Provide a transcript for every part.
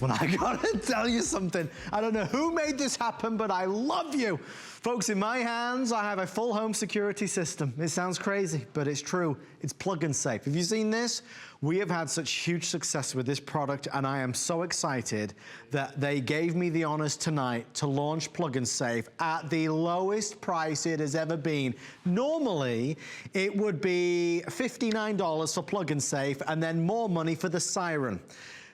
Well, I gotta tell you something. I don't know who made this happen, but I love you. Folks, in my hands, I have a full home security system. It sounds crazy, but it's true. It's plug and safe. Have you seen this? We have had such huge success with this product, and I am so excited that they gave me the honors tonight to launch Plug and Safe at the lowest price it has ever been. Normally, it would be $59 for Plug and Safe, and then more money for the Siren.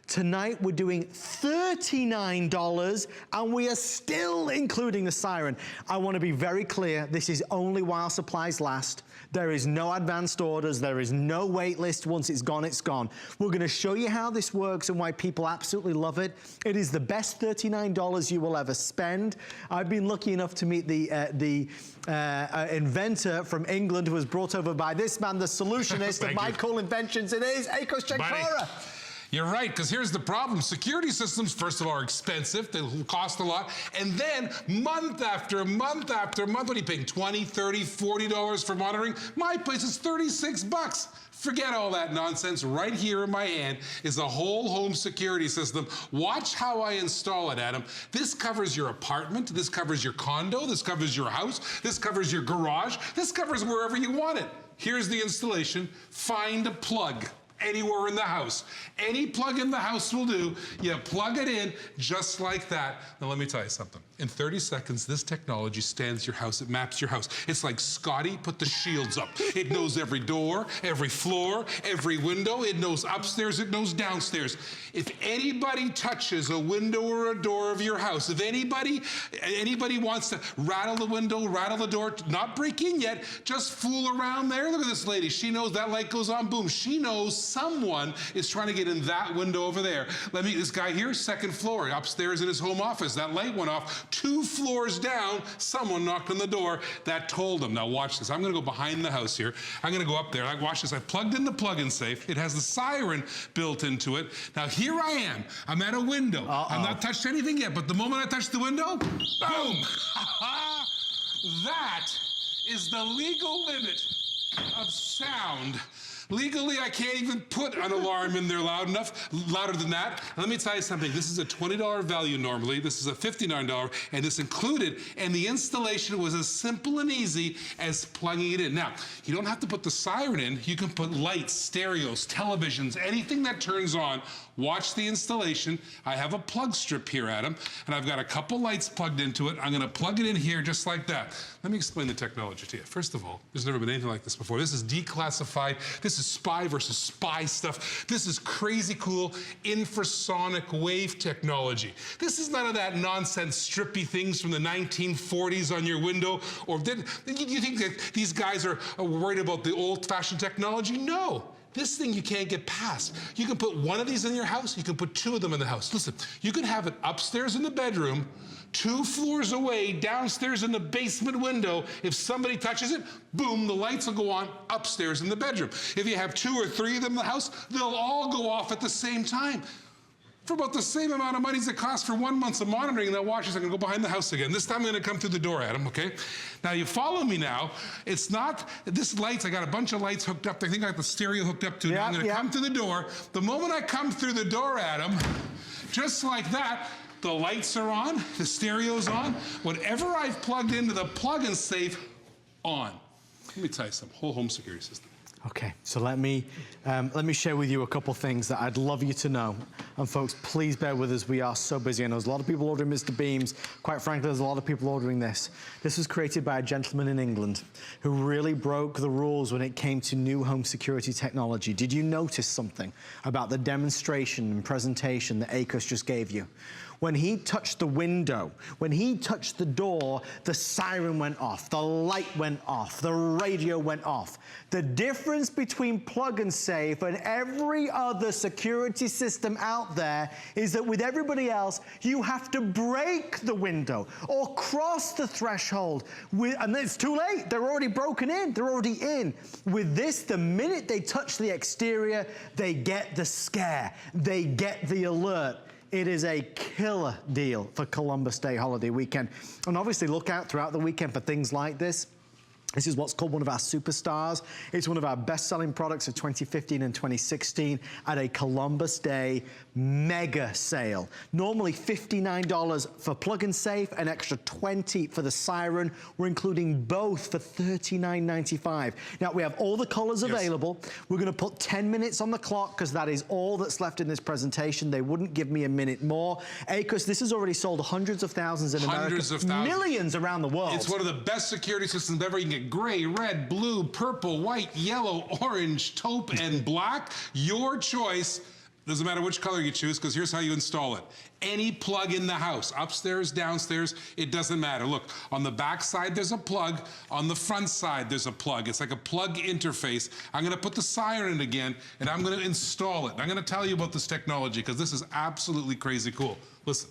Tonight, we're doing $39, and we are still including the Siren. I want to be very clear, this is only while supplies last. There is no advanced orders, there is no wait list. Once it's gone, it's gone. We're gonna show you how this works and why people absolutely love it. It is the best $39 you will ever spend. I've been lucky enough to meet the inventor from England who was brought over by this man, the solutionist of my cool inventions. It is Akos Jankara. You're right, because here's the problem. Security systems, first of all, are expensive. They cost a lot. And then month after month after month, what are you paying, $20, $30, $40 for monitoring? My place is 36 bucks. Forget all that nonsense. Right here in my hand is a whole home security system. Watch how I install it, Adam. This covers your apartment. This covers your condo. This covers your house. This covers your garage. This covers wherever you want it. Here's the installation. Find a plug anywhere in the house. Any plug in the house will do. You plug it in just like that. Now let me tell you something. In 30 seconds, this technology scans your house. It maps your house. It's like Scotty put the shields up. It knows every door, every floor, every window. It knows upstairs, it knows downstairs. If anybody touches a window or a door of your house, if anybody wants to rattle the window, rattle the door, not break in yet, just fool around there. Look at this lady. She knows that light goes on, boom. She knows someone is trying to get in that window over there. This guy here, second floor, upstairs in his home office. That light went off. 2 floors down, someone knocked on the door. That told him. Now watch this. I'm gonna go behind the house here. I'm gonna go up there. Watch this. I plugged in the Plug and Safe. It has the Siren built into it. Now here I am. I'm at a window. I've not touched anything yet, but the moment I touch the window, boom! That is the legal limit of sound. Legally, I can't even put an alarm in there loud enough, louder than that. Let me tell you something. This is a $20 value normally. This is a $59, and this included, and the installation was as simple and easy as plugging it in. Now, you don't have to put the Siren in. You can put lights, stereos, televisions, anything that turns on. Watch the installation. I have a plug strip here, Adam, and I've got a couple lights plugged into it. I'm gonna plug it in here just like that. Let me explain the technology to you. First of all, there's never been anything like this before. This is declassified. This is spy versus spy stuff. This is crazy cool infrasonic wave technology. This is none of that nonsense strippy things from the 1940s on your window. Or do you think that these guys are worried about the old-fashioned technology? No. This thing you can't get past. You can put one of these in your house, you can put 2 of them in the house. Listen, you can have it upstairs in the bedroom, 2 floors away, downstairs in the basement window. If somebody touches it, boom, the lights will go on upstairs in the bedroom. If you have 2 or 3 of them in the house, they'll all go off at the same time. For about the same amount of money as it costs for 1 month of monitoring, and then watch this, I'm gonna go behind the house again. This time I'm gonna come through the door, Adam, okay? Now you follow me now. It's not, this lights, I got a bunch of lights hooked up. I think I got the stereo hooked up to it. Now I'm gonna come through the door. The moment I come through the door, Adam, just like that, the lights are on, the stereo's on. Whatever I've plugged into the Plug and Safe, on. Let me tell you something, whole home security system. Okay, so let me share with you a couple things that I'd love you to know. And folks, please bear with us. We are so busy. I know there's a lot of people ordering Mr. Beams. Quite frankly, there's a lot of people ordering this. This was created by a gentleman in England who really broke the rules when it came to new home security technology. Did you notice something about the demonstration and presentation that Akos just gave you? When he touched the window, when he touched the door, the siren went off, the light went off, the radio went off. The difference between Plug and Safe and every other security system out there is that with everybody else, you have to break the window or cross the threshold. And it's too late. They're already broken in. They're already in. With this, the minute they touch the exterior, they get the scare. They get the alert. It is a killer deal for Columbus Day holiday weekend. And obviously look out throughout the weekend for things like this. This is what's called one of our superstars. It's one of our best-selling products of 2015 and 2016 at a Columbus Day mega sale. Normally $59 for Plug and Safe, an extra $20 for the Siren. We're including both for $39.95. Now, we have all the colors available. We're gonna put 10 minutes on the clock because that is all that's left in this presentation. They wouldn't give me a minute more. Akos, this has already sold hundreds of thousands in America. Hundreds of thousands. Millions around the world. It's one of the best security systems ever. You can get gray, red, blue, purple, white, yellow, orange, taupe, and black. Your choice. Doesn't matter which color you choose, because here's how you install it. Any plug in the house, upstairs, downstairs, it doesn't matter. Look, on the back side, there's a plug. On the front side, there's a plug. It's like a plug interface. I'm gonna put the Siren in again, and I'm gonna install it. I'm gonna tell you about this technology, because this is absolutely crazy cool. Listen.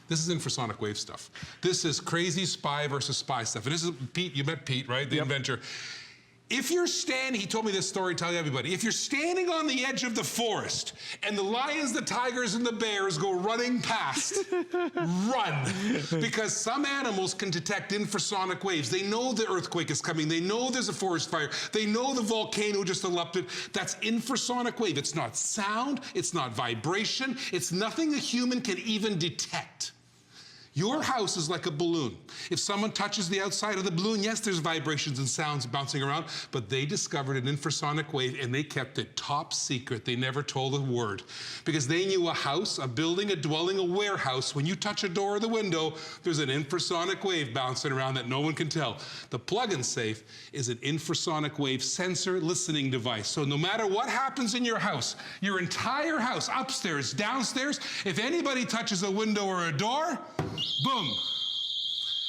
This is infrasonic wave stuff. This is crazy spy versus spy stuff. And this is Pete, you met Pete, right? The inventor. If you're standing, he told me this story, tell everybody. If you're standing on the edge of the forest and the lions, the tigers, and the bears go running past, run. Because some animals can detect infrasonic waves. They know the earthquake is coming. They know there's a forest fire. They know the volcano just erupted. That's infrasonic wave. It's not sound. It's not vibration. It's nothing a human can even detect. Your house is like a balloon. If someone touches the outside of the balloon, yes, there's vibrations and sounds bouncing around, but they discovered an infrasonic wave and they kept it top secret. They never told a word because they knew a house, a building, a dwelling, a warehouse, when you touch a door or the window, there's an infrasonic wave bouncing around that no one can tell. The Plug and Safe is an infrasonic wave sensor listening device. So no matter what happens in your house, your entire house, upstairs, downstairs, if anybody touches a window or a door, boom,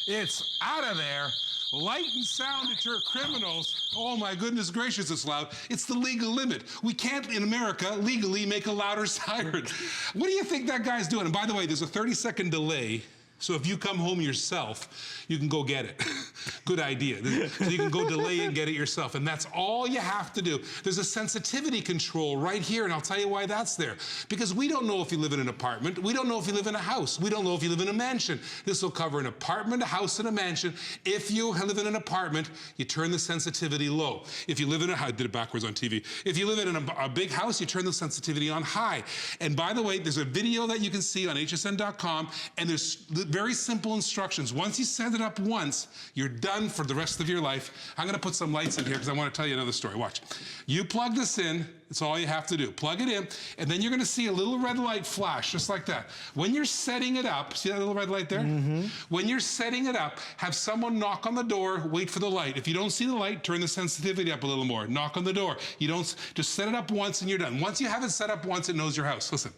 it's out of there. Light and sound deter criminals. Oh my goodness gracious, it's loud. It's the legal limit. We can't, in America, legally make a louder siren. What do you think that guy's doing? And by the way, there's a 30-second delay. So if you come home yourself, you can go get it. Good idea. So you can go delay and get it yourself. And that's all you have to do. There's a sensitivity control right here, and I'll tell you why that's there. Because we don't know if you live in an apartment. We don't know if you live in a house. We don't know if you live in a mansion. This will cover an apartment, a house, and a mansion. If you live in an apartment, you turn the sensitivity low. If you live in a house, I did it backwards on TV. If you live in a big house, you turn the sensitivity on high. And by the way, there's a video that you can see on hsn.com, and there's very simple instructions. Once you set it up once, you're done for the rest of your life. I'm gonna put some lights in here because I want to tell you another story. Watch. You plug this in, it's all you have to do. Plug it in, and then you're gonna see a little red light flash, just like that. When you're setting it up, see that little red light there? When you're setting it up, have someone knock on the door, wait for the light. If you don't see the light, turn the sensitivity up a little more. Knock on the door. You don't, just set it up once and you're done. Once you have it set up once, it knows your house. Listen.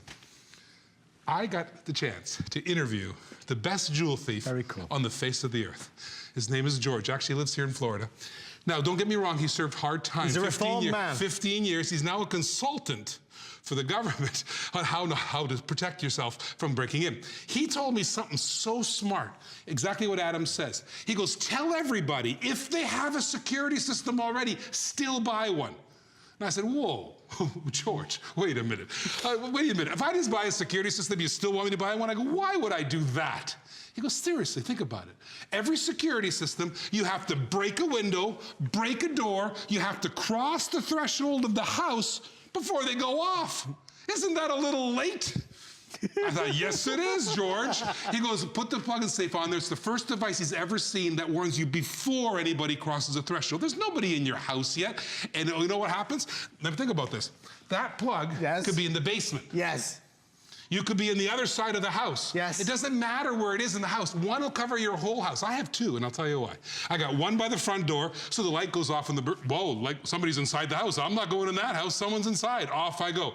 I got the chance to interview the best jewel thief on the face of the earth. His name is George. Actually, he lives here in Florida. Now, don't get me wrong, he served hard time. He's a reformed man. 15 years. He's now a consultant for the government on how to protect yourself from breaking in. He told me something so smart, exactly what Adam says. He goes, tell everybody, if they have a security system already, still buy one. And I said, whoa, George, wait a minute. Wait a minute. If I just buy a security system, you still want me to buy one? I go, why would I do that? He goes, seriously, think about it. Every security system, you have to break a window, break a door, you have to cross the threshold of the house before they go off. Isn't that a little late? I thought, yes, it is, George. He goes, put the Plug and Safe on there. It's the first device he's ever seen that warns you before anybody crosses a threshold. There's nobody in your house yet. And you know what happens? Let me think about this. That plug could be in the basement. Yes. You could be in the other side of the house. Yes. It doesn't matter where it is in the house. One will cover your whole house. I have two, and I'll tell you why. I got one by the front door, so the light goes off in the, whoa, like somebody's inside the house. I'm not going in that house. Someone's inside. Off I go.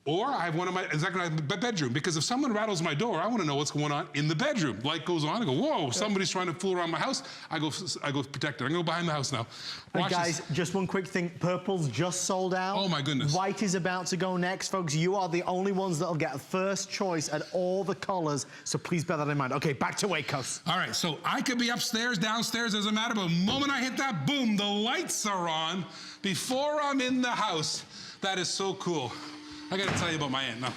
Or I have one in my bedroom, because if someone rattles my door, I want to know what's going on in the bedroom. Light goes on, I go, whoa, somebody's trying to fool around my house. I go protect it. I'm going to go behind the house now. Watch guys, just one quick thing. Purple's just sold out. Oh my goodness. White is about to go next, folks. You are the only ones that'll get first choice at all the colors, so please bear that in mind. Okay, back to Akos. All right, so I could be upstairs, downstairs, doesn't matter, but the moment I hit that, boom, the lights are on before I'm in the house. That is so cool. I got to tell you about my aunt now.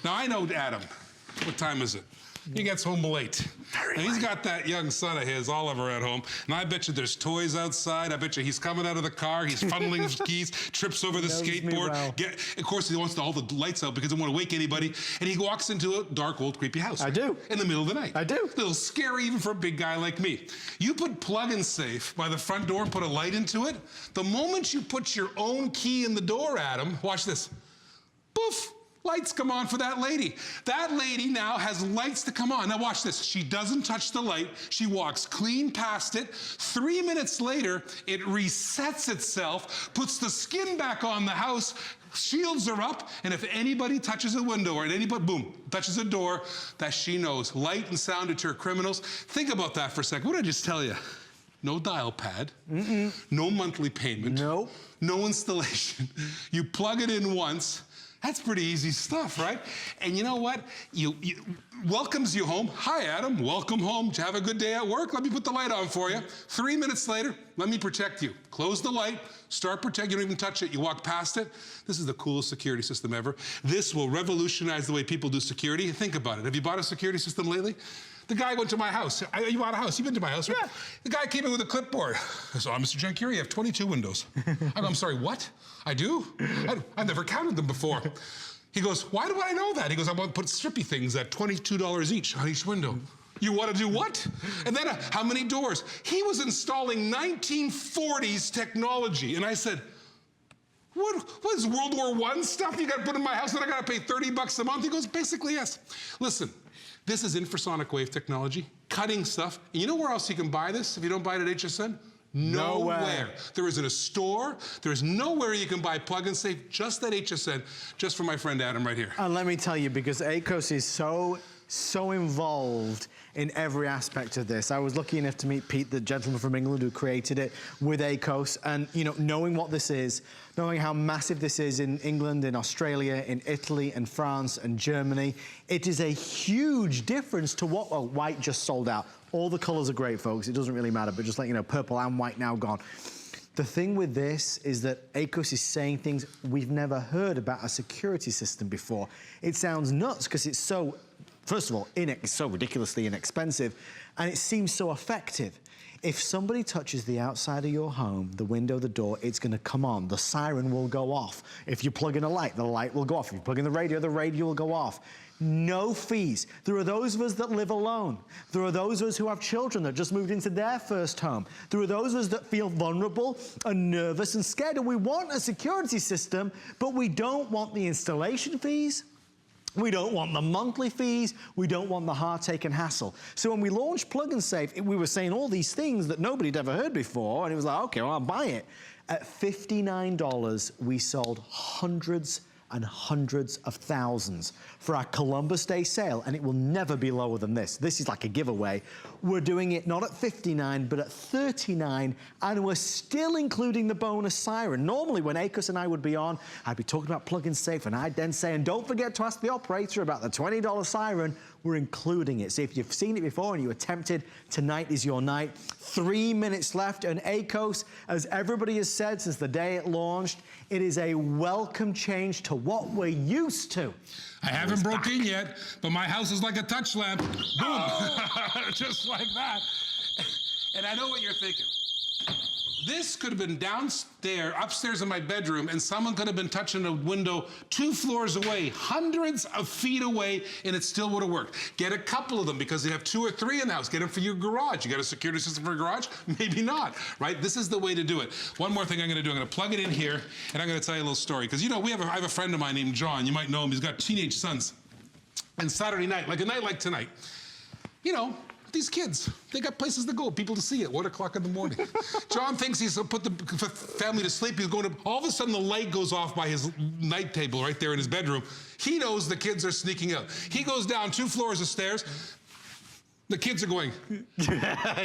Now, I know Adam. What time is it? He gets home late. And he's got that young son of his, Oliver, at home. And I bet you there's toys outside. I bet you he's coming out of the car. He's funneling his keys, trips over the skateboard. Well. Of course, he wants all the lights out because he doesn't want to wake anybody. And he walks into a dark, old, creepy house. I do. In the middle of the night. I do. A little scary even for a big guy like me. You put plug and safe by the front door and put a light into it. The moment you put your own key in the door, Adam, watch this. Poof. Lights come on for that lady. That lady now has lights to come on. Now watch this. She doesn't touch the light. She walks clean past it. 3 minutes later, it resets itself, puts the skin back on the house, shields her up, and if anybody touches a window or anybody, boom, touches a door, that she knows. Light and sound deter criminals. Think about that for a second. What did I just tell you? No dial pad, no monthly payment, no installation. You plug it in once. That's pretty easy stuff, right? And you know what? You welcomes you home. Hi, Adam. Welcome home. Did you have a good day at work? Let me put the light on for you. 3 minutes later, let me protect you. Close the light. Start protecting. You don't even touch it. You walk past it. This is the coolest security system ever. This will revolutionize the way people do security. Think about it. Have you bought a security system lately? The guy went to my house. You bought a house. You've been to my house, right? Yeah. The guy came in with a clipboard. I said, Mr. Jankiri, you have 22 windows. I go, I'm sorry, what? I do? I've never counted them before. He goes, why do I know that? He goes, I want to put strippy things at $22 each on each window. You want to do what? And then how many doors? He was installing 1940s technology. And I said, what is World War I stuff you got to put in my house that I got to pay $30 a month? He goes, basically, yes. Listen. This is infrasonic wave technology, cutting stuff. And you know where else you can buy this if you don't buy it at HSN? Nowhere. There isn't a store. There is nowhere you can buy plug and safe, just at HSN, just for my friend Adam right here. And let me tell you, because ACOS is so involved in every aspect of this. I was lucky enough to meet Pete, the gentleman from England who created it with ACOS, and you know, knowing what this is, knowing how massive this is in England, in Australia, in Italy, and France, and Germany, it is a huge difference to what, well, white just sold out. All the colors are great, folks. It doesn't really matter, but just let you know, purple and white now gone. The thing with this is that ACOS is saying things we've never heard about a security system before. It sounds nuts because it's so, first of all, it's so ridiculously inexpensive, and it seems so effective. If somebody touches the outside of your home, the window, the door, it's gonna come on. The siren will go off. If you plug in a light, the light will go off. If you plug in the radio will go off. No fees. There are those of us that live alone. There are those of us who have children that just moved into their first home. There are those of us that feel vulnerable and nervous and scared, and we want a security system, but we don't want the installation fees. We don't want the monthly fees. We don't want the heartache and hassle. So when we launched Plug and Safe, we were saying all these things that nobody had ever heard before, and it was like, okay, well, I'll buy it. At $59, we sold hundreds and hundreds of thousands for our Columbus Day sale, and it will never be lower than this. This is like a giveaway. We're doing it not at $59, but at $39, and we're still including the bonus siren. Normally, when ACOS and I would be on, I'd be talking about Plug and Safe, and I'd then say, and don't forget to ask the operator about the $20 siren. We're including it. So if you've seen it before and you were tempted, tonight is your night. 3 minutes left, and ACOS, as everybody has said since the day it launched, it is a welcome change to what we're used to. I haven't broke in yet, but my house is like a touch lamp. Boom, just like that. And I know what you're thinking. This could have been upstairs in my bedroom, and someone could have been touching a window 2 floors away, hundreds of feet away, and it still would have worked. Get a couple of them because you have 2 or 3 in the house. Get them for your garage. You got a security system for your garage? Maybe not, right? This is the way to do it. One more thing I'm gonna do, I'm gonna plug it in here, and I'm gonna tell you a little story. Because you know, I have a friend of mine named John. You might know him. He's got teenage sons. And Saturday night, like a night like tonight, you know, these kids, they got places to go, people to see at 1 o'clock in the morning. John thinks he's put the family to sleep. He's going to, all of a sudden the light goes off by his night table right there in his bedroom. He knows the kids are sneaking out. He goes down 2 floors of stairs. The kids are going,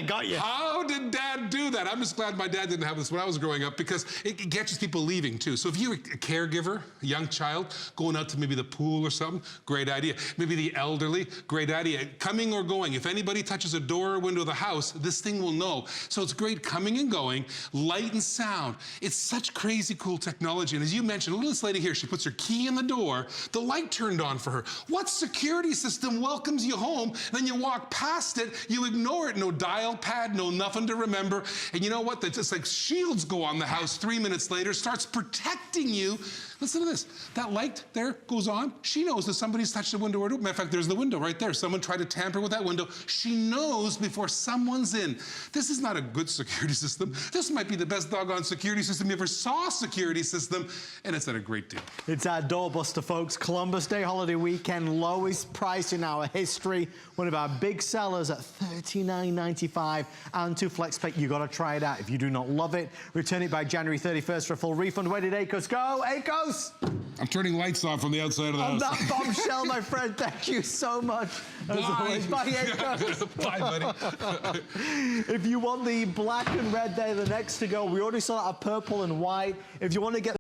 Got you. how did Dad do that? I'm just glad my dad didn't have this when I was growing up, because it catches people leaving too. So if you're a caregiver, a young child, going out to maybe the pool or something, great idea. Maybe the elderly, great idea. Coming or going, if anybody touches a door or window of the house, this thing will know. So it's great coming and going, light and sound. It's such crazy cool technology. And as you mentioned, look at this lady here. She puts her key in the door, the light turned on for her. What security system welcomes you home, then you walk past it, you ignore it, no dial pad, no nothing to remember. And you know what? It's like shields go on the house 3 minutes later, starts protecting you. Listen to this. That light there goes on. She knows that somebody's touched the window or door. Matter of fact, there's the window right there. Someone tried to tamper with that window. She knows before someone's in. This is not a good security system. This might be the best doggone security system you ever saw, security system, and it's at a great deal. It's our doorbuster, folks. Columbus Day holiday weekend, lowest price in our history. One of our big sellers at $39.95 and 2 FlexPay. You got to try it out. If you do not love it, return it by January 31st for a full refund. Where did Akos go? Akos! I'm turning lights off from the outside of the On house. that bombshell, my friend, thank you so much. As always, bye, Akos. Bye, buddy. If you want the black and red, they're the next to go. We already saw that purple and white. If you want to get